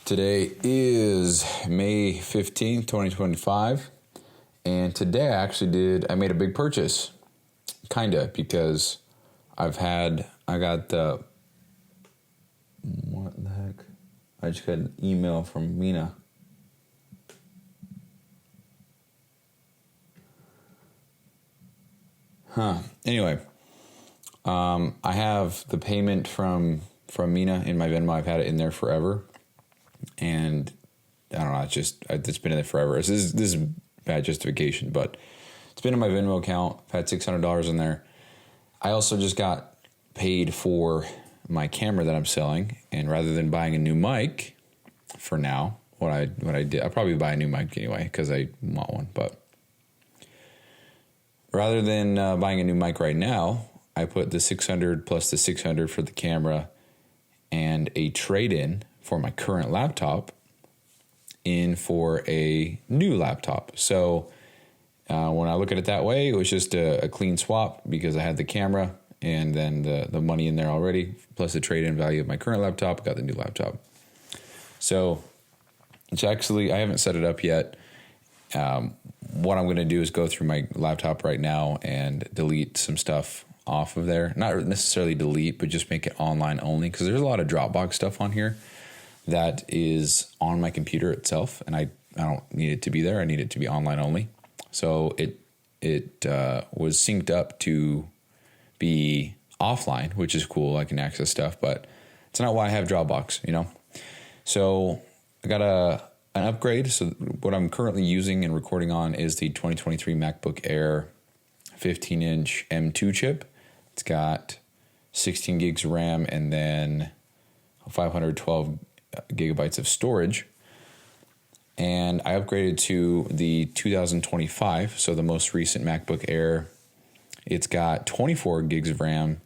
Today is May 15th, 2025, and today I made a big purchase, because I got the, what the heck? I just got an email from Mina. Anyway, I have the payment from Mina in my Venmo. I've had it in there forever. And I don't know, it's been in there forever. This is bad justification, but it's been in my Venmo account. I've had $600 in there. I also just got paid for my camera that I'm selling, and rather than buying a new mic for now, what I did, I'll probably buy a new mic anyway because I want one. But rather than buying a new mic right now, I put the $600 plus the $600 for the camera and a trade-in for my current laptop in for a new laptop. So when I look at it that way, it was just a clean swap because I had the camera and then the money in there already, plus the trade-in value of my current laptop, got the new laptop. So it's actually, I haven't set it up yet. What I'm going to do is go through my laptop right now and delete some stuff off of there. Not necessarily delete, but just make it online only, because there's a lot of Dropbox stuff on here that is on my computer itself, and I don't need it to be there. I need it to be online only. So it was synced up to be offline, which is cool. I can access stuff, but it's not why I have Dropbox, So I got an upgrade. So what I'm currently using and recording on is the 2023 MacBook Air 15-inch M2 chip. It's got 16 gigs of RAM and then 512 gigabytes of storage. And I upgraded to the 2025, so the most recent MacBook Air. It's got 24 gigs of RAM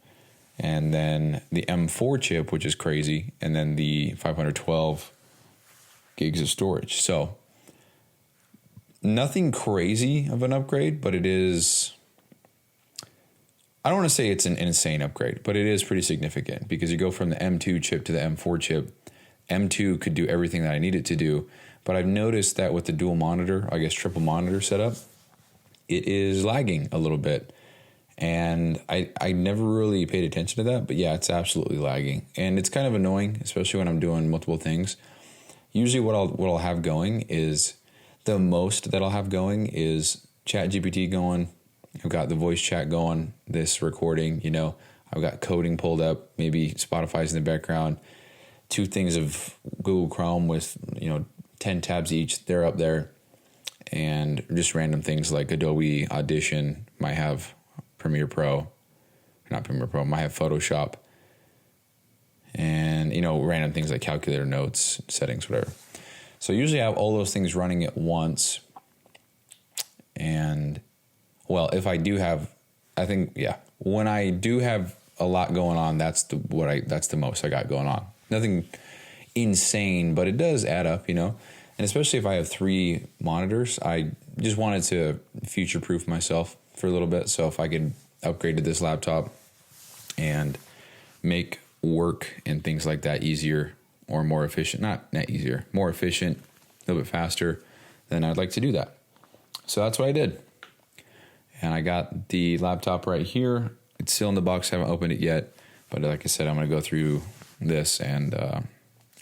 and then the M4 chip, which is crazy, and then the 512 gigs of storage. So nothing crazy of an upgrade, but it is, I don't want to say it's an insane upgrade, but it is pretty significant because you go from the M2 chip to the M4 chip. M2 could do everything that I need it to do, but I've noticed that with the dual monitor, I guess triple monitor setup, it is lagging a little bit. And I never really paid attention to that, but yeah, it's absolutely lagging. And it's kind of annoying, especially when I'm doing multiple things. Usually what I'll have going is, the most that I'll have going is ChatGPT going. I've got the voice chat going, this recording, I've got coding pulled up, maybe Spotify's in the background, 2 things of Google Chrome with, 10 tabs each, they're up there, and just random things like Adobe Audition, might have might have Photoshop, and, random things like calculator notes, settings, whatever. So usually I have all those things running at once, and, well, if I do have, when I do have a lot going on, that's the most I got going on. Nothing insane, but it does add up, And especially if I have 3 monitors, I just wanted to future-proof myself for a little bit. So if I could upgrade to this laptop and make work and things like that easier or more efficient, not easier, more efficient, a little bit faster, then I'd like to do that. So that's what I did. And I got the laptop right here. It's still in the box. I haven't opened it yet. But like I said, I'm going to go through this and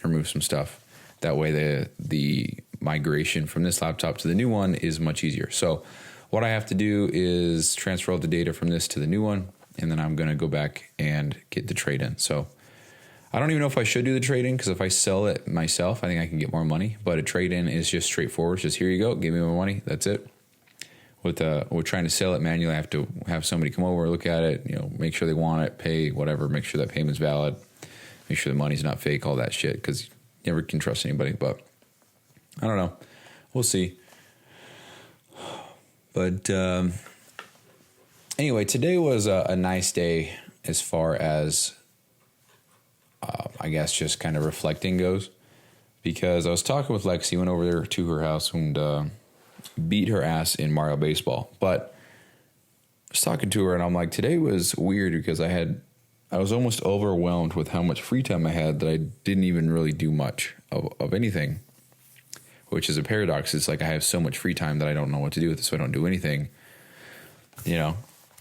remove some stuff. That way the migration from this laptop to the new one is much easier. So what I have to do is transfer all the data from this to the new one, and then I'm going to go back and get the trade-in. So I don't even know if I should do the trade-in, because if I sell it myself, I think I can get more money. But a trade-in is just straightforward. It's just, here you go, give me my money. That's it. With we're trying to sell it manually, I have to have somebody come over, look at it, make sure they want it, pay, whatever, make sure that payment's valid, make sure the money's not fake, all that shit, because you never can trust anybody. But I don't know. We'll see. But anyway, today was a nice day as far as, I guess, just kind of reflecting goes, because I was talking with Lexi, went over there to her house and beat her ass in Mario Baseball. But I was talking to her and I'm like, today was weird because I had I was almost overwhelmed with how much free time I had that I didn't even really do much of anything, which is a paradox. It's like I have so much free time that I don't know what to do with it, so I don't do anything, you know?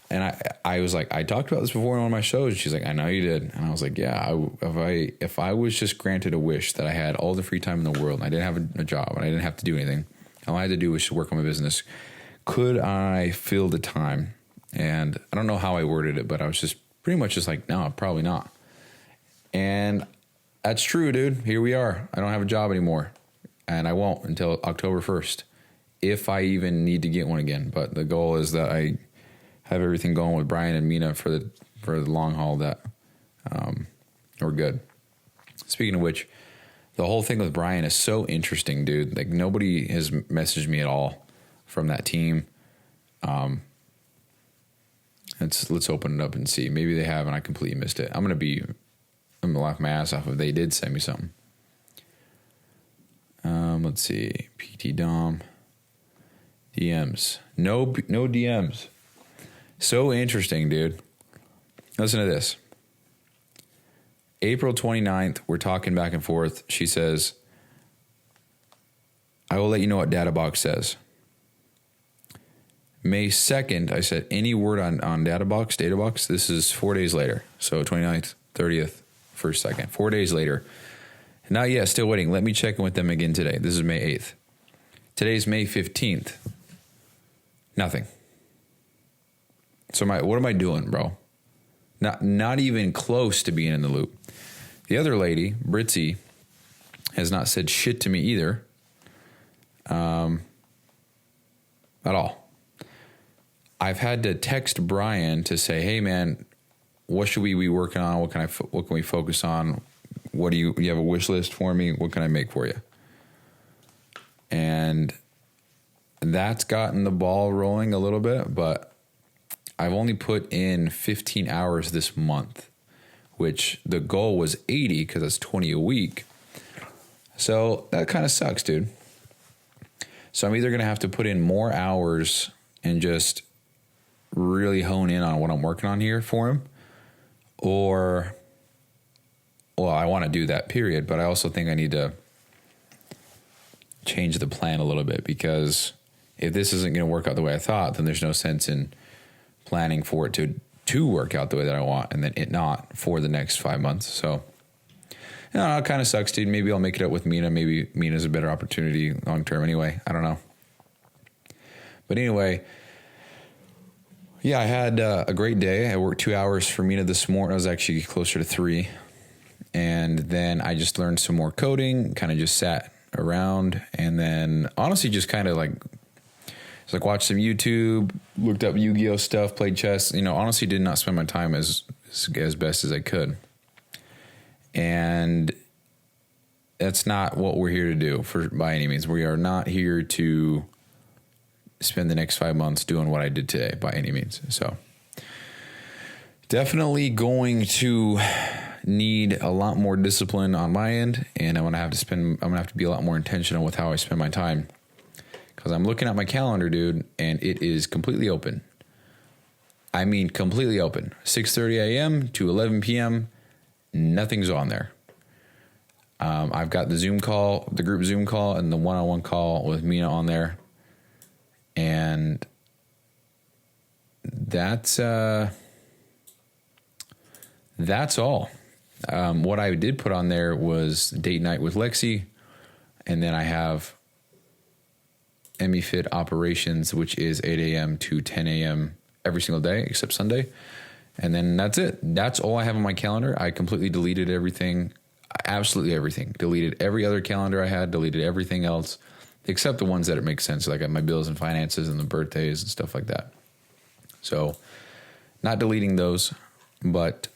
And I was like, I talked about this before on one of my shows. And she's like, I know you did. And I was like, yeah, if I was just granted a wish that I had all the free time in the world and I didn't have a job and I didn't have to do anything, all I had to do was just work on my business, could I fill the time? And I don't know how I worded it, but I was just pretty much just like, no, probably not. And that's true, dude. Here we are. I don't have a job anymore. And I won't until October 1st, if I even need to get one again. But the goal is that I have everything going with Brian and Mina for the long haul, that we're good. Speaking of which, the whole thing with Brian is so interesting, dude. Like, nobody has messaged me at all from that team. Let's open it up and see. Maybe they have and I completely missed it. I'm gonna laugh my ass off if they did send me something. Let's see. PT Dom. DMs. No DMs. So interesting, dude. Listen to this. April 29th, we're talking back and forth. She says, I will let you know what Databox says. May 2nd, I said, any word on Databox? This is 4 days later. So 29th, 30th, 1st, 2nd. 4 days later. Not yet, still waiting. Let me check in with them again today. This is May 8th. Today's May 15th. Nothing. So what am I doing, bro? Not even close to being in the loop. The other lady, Britzy, has not said shit to me either. At all. I've had to text Brian to say, hey man, what should we be working on? What can we focus on? What do you have a wish list for me? What can I make for you? And that's gotten the ball rolling a little bit, but I've only put in 15 hours this month, which the goal was 80 because that's 20 a week. So that kind of sucks, dude. So I'm either going to have to put in more hours and just really hone in on what I'm working on here for him, or, well, I want to do that, period, but I also think I need to change the plan a little bit, because if this isn't going to work out the way I thought, then there's no sense in planning for it to work out the way that I want and then it not for the next 5 months. So, you know, it kind of sucks, dude. Maybe I'll make it up with Mina. Maybe Mina's a better opportunity long term anyway. I don't know. But anyway, yeah, I had a great day. I worked 2 hours for Mina this morning. I was actually closer to 3. And then I just learned some more coding, kind of just sat around, and then honestly just kind of like, it's like watched some YouTube, looked up Yu-Gi-Oh stuff, played chess. You know, honestly did not spend my time as best as I could. And that's not what we're here to do by any means. We are not here to spend the next 5 months doing what I did today by any means. So definitely going to need a lot more discipline on my end, and I'm gonna have to be a lot more intentional with how I spend my time, because I'm looking at my calendar, dude, and it is completely open. I mean, completely open. 6:30 a.m. to 11 p.m. Nothing's on there. I've got the Zoom call, the group Zoom call, and the one-on-one call with Mina on there, and that's all. What I did put on there was date night with Lexi, and then I have EmiFit operations, which is 8 a.m. to 10 a.m. every single day except Sunday. And then that's it. That's all I have on my calendar. I completely deleted everything, absolutely everything. Deleted every other calendar I had, deleted everything else except the ones that it makes sense, like my bills and finances and the birthdays and stuff like that. So not deleting those, but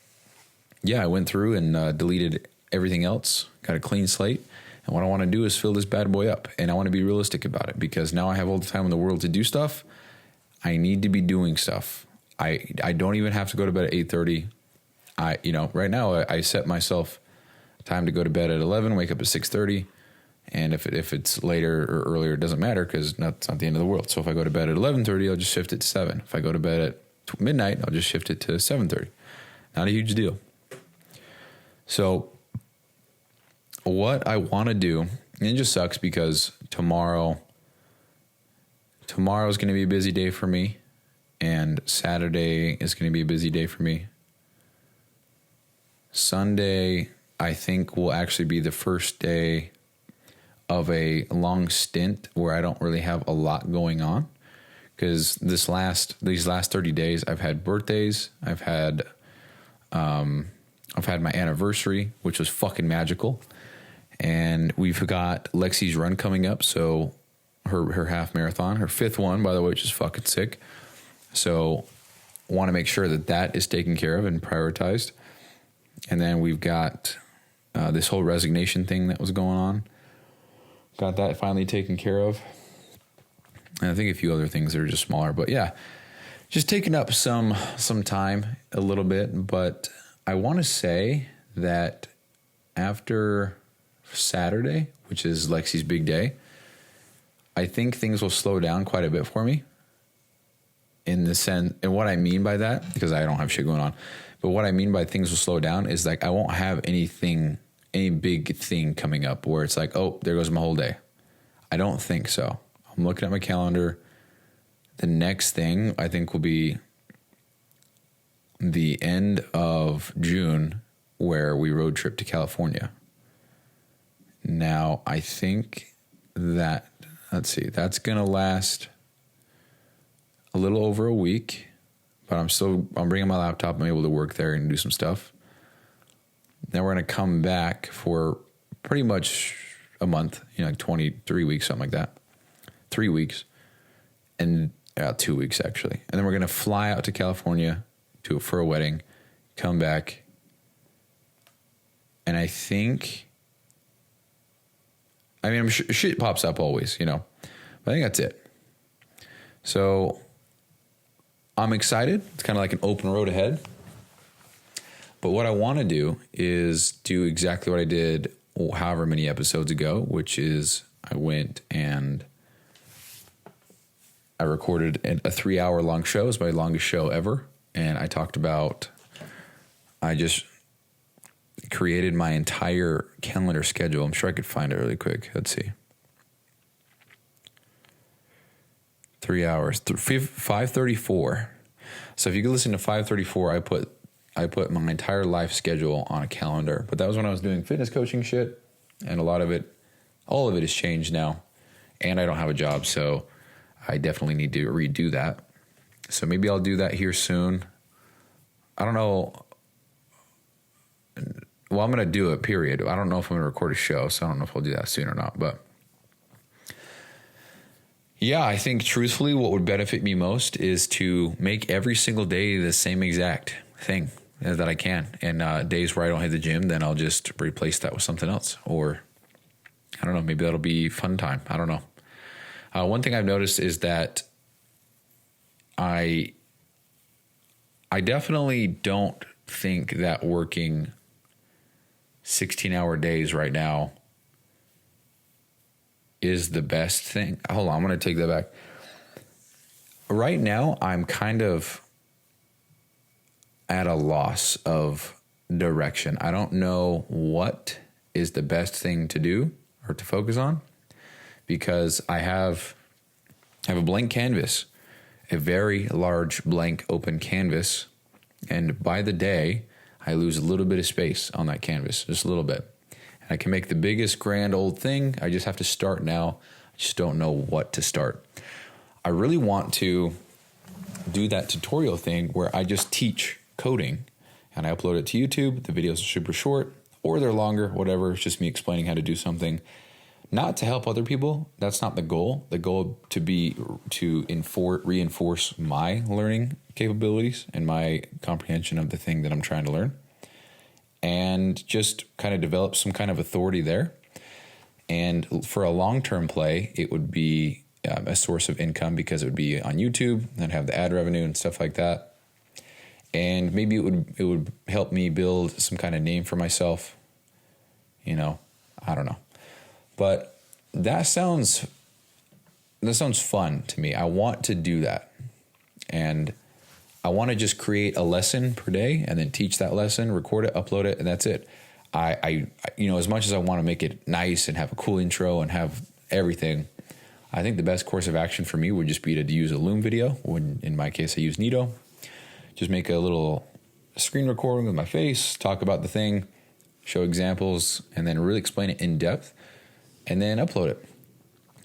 yeah, I went through and deleted everything else, got a clean slate. And what I want to do is fill this bad boy up. And I want to be realistic about it, because now I have all the time in the world to do stuff. I need to be doing stuff. I don't even have to go to bed at 8:30. Right now I set myself time to go to bed at 11, wake up at 6:30. And if it's later or earlier, it doesn't matter, because that's not the end of the world. So if I go to bed at 11:30, I'll just shift it to 7. If I go to bed at midnight, I'll just shift it to 7:30. Not a huge deal. So what I want to do, and it just sucks because tomorrow's going to be a busy day for me, and Saturday is going to be a busy day for me. Sunday, I think, will actually be the first day of a long stint where I don't really have a lot going on, because these last 30 days I've had birthdays, I've had my anniversary, which was fucking magical, and we've got Lexi's run coming up, so her half marathon, her 5th one, by the way, which is fucking sick. So want to make sure that is taken care of and prioritized. And then we've got this whole resignation thing that was going on. Got that finally taken care of. And I think a few other things that are just smaller. But yeah, just taking up some time a little bit. But I want to say that after Saturday, which is Lexi's big day, I think things will slow down quite a bit for me. In the sense, and what I mean by that, because I don't have shit going on, but what I mean by things will slow down is like I won't have any big thing coming up where it's like, oh, there goes my whole day. I don't think so. I'm looking at my calendar. The next thing I think will be the end of June, where we road trip to California. Now, I think that, let's see, that's going to last a little over a week, but I'm bringing my laptop. I'm able to work there and do some stuff. Then we're going to come back for pretty much a month, like 23 weeks, something like that. 3 weeks and 2 weeks actually. And then we're going to fly out to California for a wedding, come back. And I think, I'm sure shit pops up always, but I think that's it. So I'm excited. It's kind of like an open road ahead. But what I want to do is do exactly what I did however many episodes ago, which is I went and I recorded a 3-hour long show. It was my longest show ever. And I talked about, I just created my entire calendar schedule. I'm sure I could find it really quick. Let's see. 3 hours, 5:34. So if you could listen to 5:34, I put my entire life schedule on a calendar. But that was when I was doing fitness coaching shit, and all of it has changed now. And I don't have a job, so I definitely need to redo that. So maybe I'll do that here soon. I don't know. Well, I'm going to do it, period. I don't know if I'm going to record a show, so I don't know if I'll do that soon or not. But yeah, I think truthfully what would benefit me most is to make every single day the same exact thing that I can. And days where I don't hit the gym, then I'll just replace that with something else. Or I don't know, maybe that'll be fun time. I don't know. One thing I've noticed is that I definitely don't think that working 16-hour days right now is the best thing. Hold on, I'm going to take that back. Right now, I'm kind of at a loss of direction. I don't know what is the best thing to do or to focus on, because I have a blank canvas, a very large blank open canvas, and by the day, I lose a little bit of space on that canvas, just a little bit. And I can make the biggest grand old thing. I just have to start now. I just don't know what to start. I really want to do that tutorial thing where I just teach coding and I upload it to YouTube. The videos are super short or they're longer, whatever. It's just me explaining how to do something. Not to help other people. That's not the goal. The goal to reinforce my learning capabilities and my comprehension of the thing that I'm trying to learn, and just kind of develop some kind of authority there. And for a long-term play, it would be a source of income because it would be on YouTube and have the ad revenue and stuff like that. And maybe it would help me build some kind of name for myself. I don't know. But that sounds fun to me. I want to do that. And I want to just create a lesson per day and then teach that lesson, record it, upload it, and that's it. I as much as I want to make it nice and have a cool intro and have everything, I think the best course of action for me would just be to use a Loom video. When in my case, I use Nito. Just make a little screen recording with my face, talk about the thing, show examples, and then really explain it in depth, and then upload it.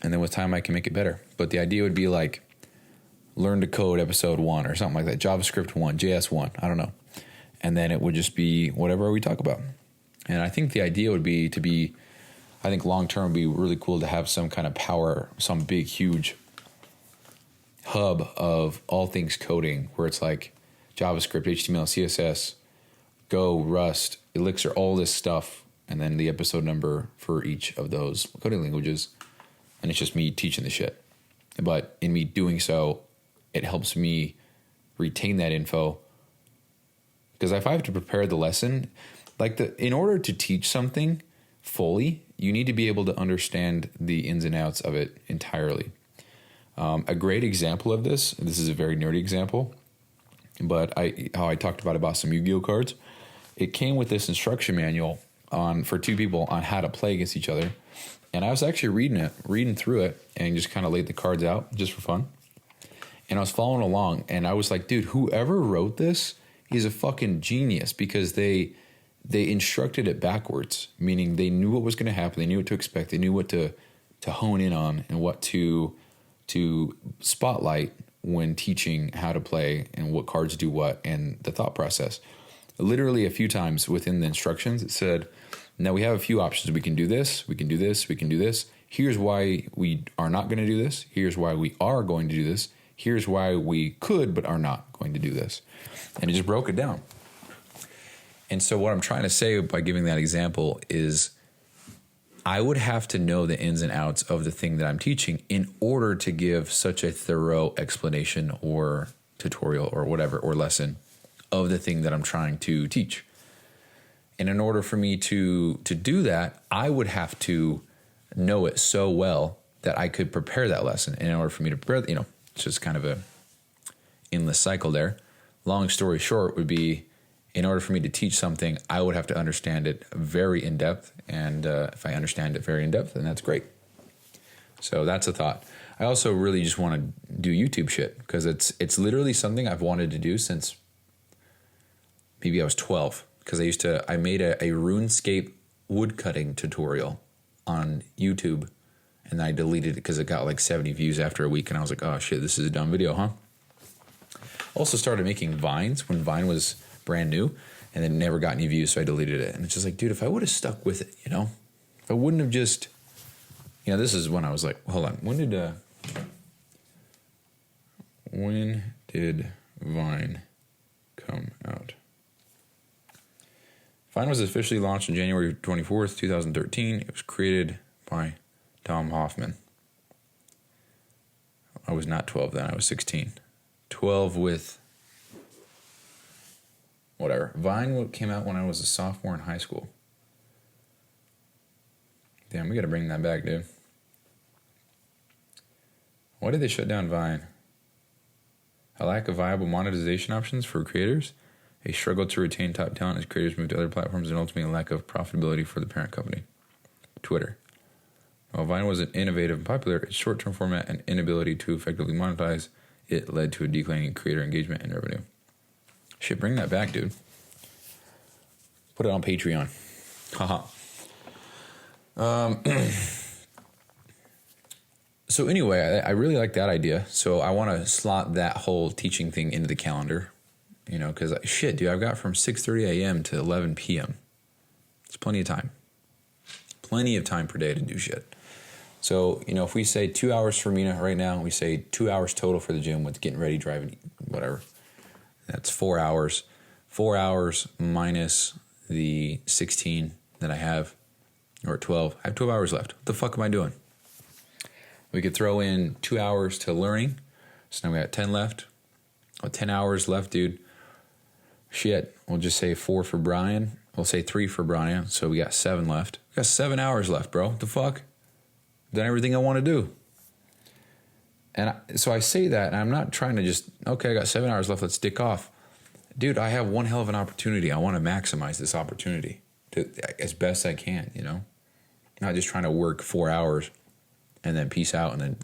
And then with time, I can make it better. But the idea would be like learn to code episode 1 or something like that, JavaScript 1, JS 1, I don't know. And then it would just be whatever we talk about. And I think the idea would be I think long term would be really cool to have some kind of power, some big, huge hub of all things coding where it's like JavaScript, HTML, CSS, Go, Rust, Elixir, all this stuff, and then the episode number for each of those coding languages. And it's just me teaching the shit. But in me doing so, it helps me retain that info. Because if I have to prepare the lesson, in order to teach something fully, you need to be able to understand the ins and outs of it entirely. A great example of this is a very nerdy example, but how I talked about some Yu-Gi-Oh cards. It came with this instruction manual for 2 people on how to play against each other. And I was actually reading through it and just kind of laid the cards out just for fun. And I was following along and I was like, dude, whoever wrote this is a fucking genius, because they instructed it backwards, meaning they knew what was going to happen. They knew what to expect. They knew what to hone in on and what to spotlight when teaching how to play and what cards do what and the thought process. Literally a few times within the instructions, it said, now we have a few options. We can do this. We can do this. We can do this. Here's why we are not going to do this. Here's why we are going to do this. Here's why we could but are not going to do this. And it just broke it down. And so what I'm trying to say by giving that example is I would have to know the ins and outs of the thing that I'm teaching in order to give such a thorough explanation or tutorial or whatever, or lesson of the thing that I'm trying to teach. And in order for me to do that, I would have to know it so well that I could prepare that lesson. And in order for me to prepare, it's just kind of a endless cycle there. Long story short would be, in order for me to teach something, I would have to understand it very in depth. And if I understand it very in depth, then that's great. So that's a thought. I also really just want to do YouTube shit, because it's literally something I've wanted to do since maybe I was 12. Because I made a RuneScape woodcutting tutorial on YouTube, and I deleted it because it got like 70 views after a week, and I was like, oh shit, this is a dumb video, huh? Also started making Vines when Vine was brand new, and then never got any views, so I deleted it. And it's just like, dude, if I would have stuck with it, if I wouldn't have just, this is when I was like, hold on, when did Vine come out? Vine was officially launched on January 24th, 2013. It was created by Tom Hoffman. I was not 12 then, I was 16. 12 with whatever. Vine came out when I was a sophomore in high school. Damn, we gotta bring that back, dude. Why did they shut down Vine? A lack of viable monetization options for creators, a struggle to retain top talent as creators move to other platforms, and ultimately a lack of profitability for the parent company. Twitter. While Vine was innovative and popular, its short-term format and inability to effectively monetize it led to a decline in creator engagement and revenue. Shit, bring that back, dude. Put it on Patreon. Haha. So anyway, I really like that idea. So I want to slot that whole teaching thing into the calendar. Because shit, dude, I've got from 6:30 a.m. to 11 p.m. It's plenty of time. Plenty of time per day to do shit. So, if we say 2 hours for Mina right now, we say 2 hours total for the gym with getting ready, driving, whatever. That's 4 hours. 4 hours minus the 16 that I have, or 12. I have 12 hours left. What the fuck am I doing? We could throw in 2 hours to learning. So now we got 10 left. 10 hours left, dude. Shit, we'll just say 4 for Brian. We'll say 3 for Brian, so we got 7 left. We got 7 hours left, bro. What the fuck? Done everything I want to do. So I say that, and I'm not trying to just, okay, I got 7 hours left, let's dick off. Dude, I have one hell of an opportunity. I want to maximize this opportunity as best I can, you know? Not just trying to work 4 hours and then peace out and then...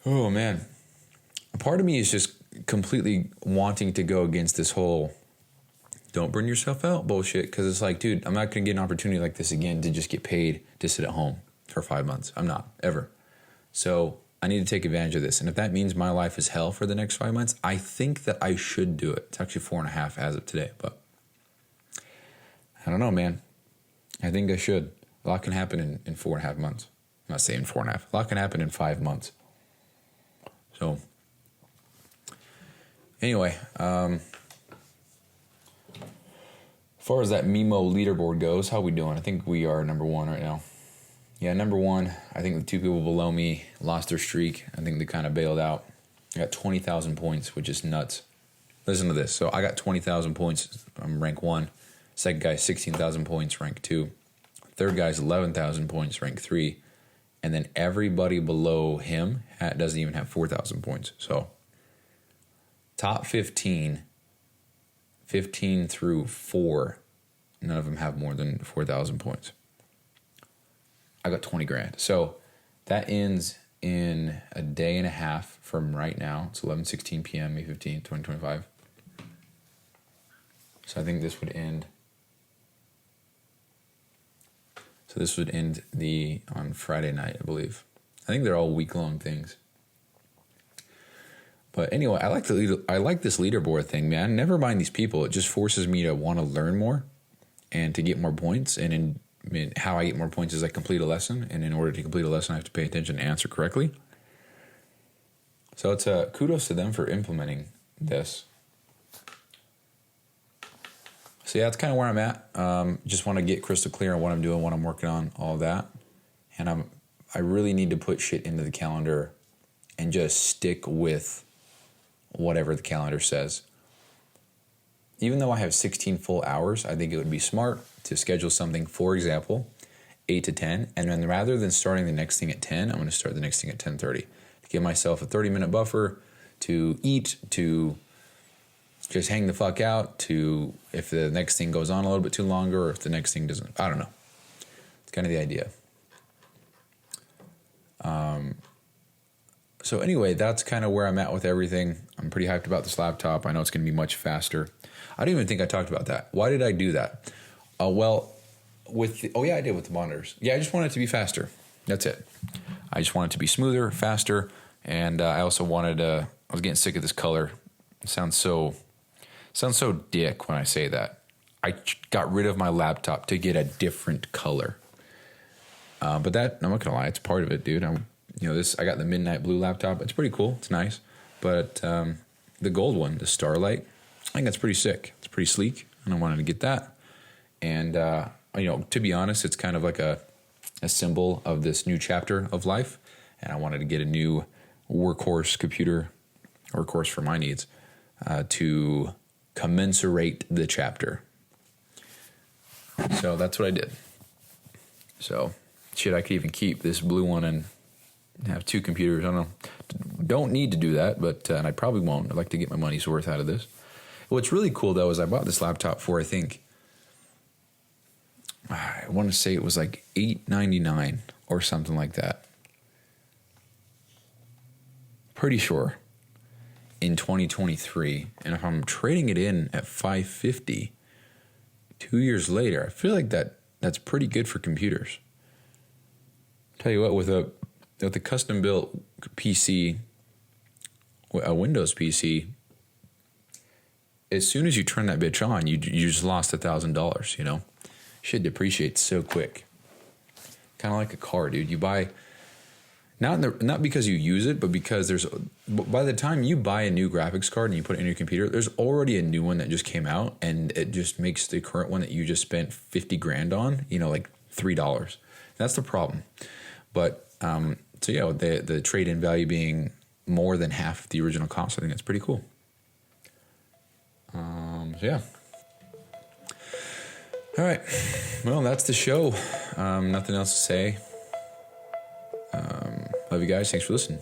Oh, man. A part of me is just completely wanting to go against this whole don't burn yourself out bullshit, because it's like, dude, I'm not going to get an opportunity like this again to just get paid to sit at home for 5 months. I'm not, ever. So I need to take advantage of this. And if that means my life is hell for the next 5 months, I think that I should do it. It's actually 4.5 as of today, but I don't know, man. I think I should. A lot can happen in 4.5 months. I'm not saying 4.5. A lot can happen in 5 months. So anyway, as far as that Mimo leaderboard goes, how we doing? I think we are number one right now. Yeah, number one. I think the two people below me lost their streak. I think they kind of bailed out. I got 20,000 points, which is nuts. Listen to this. So I got 20,000 points. I'm rank 1. Second guy, 16,000 points, rank 2. Third guy's 11,000 points, rank 3. And then everybody below him doesn't even have 4,000 points. So top 15 through 4, none of them have more than 4,000 points. I got 20 grand. So that ends in a day and a half from right now. It's 11:16 p.m., May 15th, 2025. So I think this would end. So this would end on Friday night, I believe. I think they're all week-long things. But anyway, I like this leaderboard thing, man. Never mind these people. It just forces me to want to learn more and to get more points. And how I get more points is I complete a lesson. And in order to complete a lesson, I have to pay attention and answer correctly. So it's kudos to them for implementing this. So yeah, that's kind of where I'm at. Just want to get crystal clear on what I'm doing, what I'm working on, all of that. And I really need to put shit into the calendar and just stick with whatever the calendar says. Even though I have 16 full hours, I think it would be smart to schedule something, for example, 8 to 10. And then rather than starting the next thing at 10, I'm going to start the next thing at 10:30. To give myself a 30-minute buffer to eat, to just hang the fuck out, to if the next thing goes on a little bit too longer or if the next thing doesn't. I don't know. It's kind of the idea. So anyway, that's kind of where I'm at with everything. I'm pretty hyped about this laptop. I know it's going to be much faster. I don't even think I talked about that. Why did I do that? I did with the monitors. Yeah, I just want it to be faster. That's it. I just want it to be smoother, faster, and I also I was getting sick of this color. It sounds so dick when I say that. I got rid of my laptop to get a different color. But that, I'm not gonna lie, it's part of it, dude. I got the midnight blue laptop. It's pretty cool. It's nice. But the gold one, the Starlight, I think that's pretty sick. It's pretty sleek, and I wanted to get that. And to be honest, it's kind of like a symbol of this new chapter of life. And I wanted to get a new workhorse computer, workhorse for my needs, to commensurate the chapter. So that's what I did. So shit, I could even keep this blue one and have two computers. I don't know. Don't need to do that, but and I probably won't. I'd like to get my money's worth out of this. What's really cool though is I bought this laptop for I want to say it was like $899 or something like that. Pretty sure in 2023, and if I'm trading it in at $550 2 years later, I feel like that's pretty good for computers. Tell you what, with a custom built PC, a Windows PC, as soon as you turn that bitch on, you just lost $1,000. You know, shit depreciates so quick. Kind of like a car, dude. You buy not because you use it, but because by the time you buy a new graphics card and you put it in your computer, there's already a new one that just came out, and it just makes the current one that you just spent 50 grand on, like $3. That's the problem. But so yeah, the trade-in value being more than half the original cost, I think that's pretty cool. So yeah. All right. Well, that's the show. Nothing else to say. Love you guys. Thanks for listening.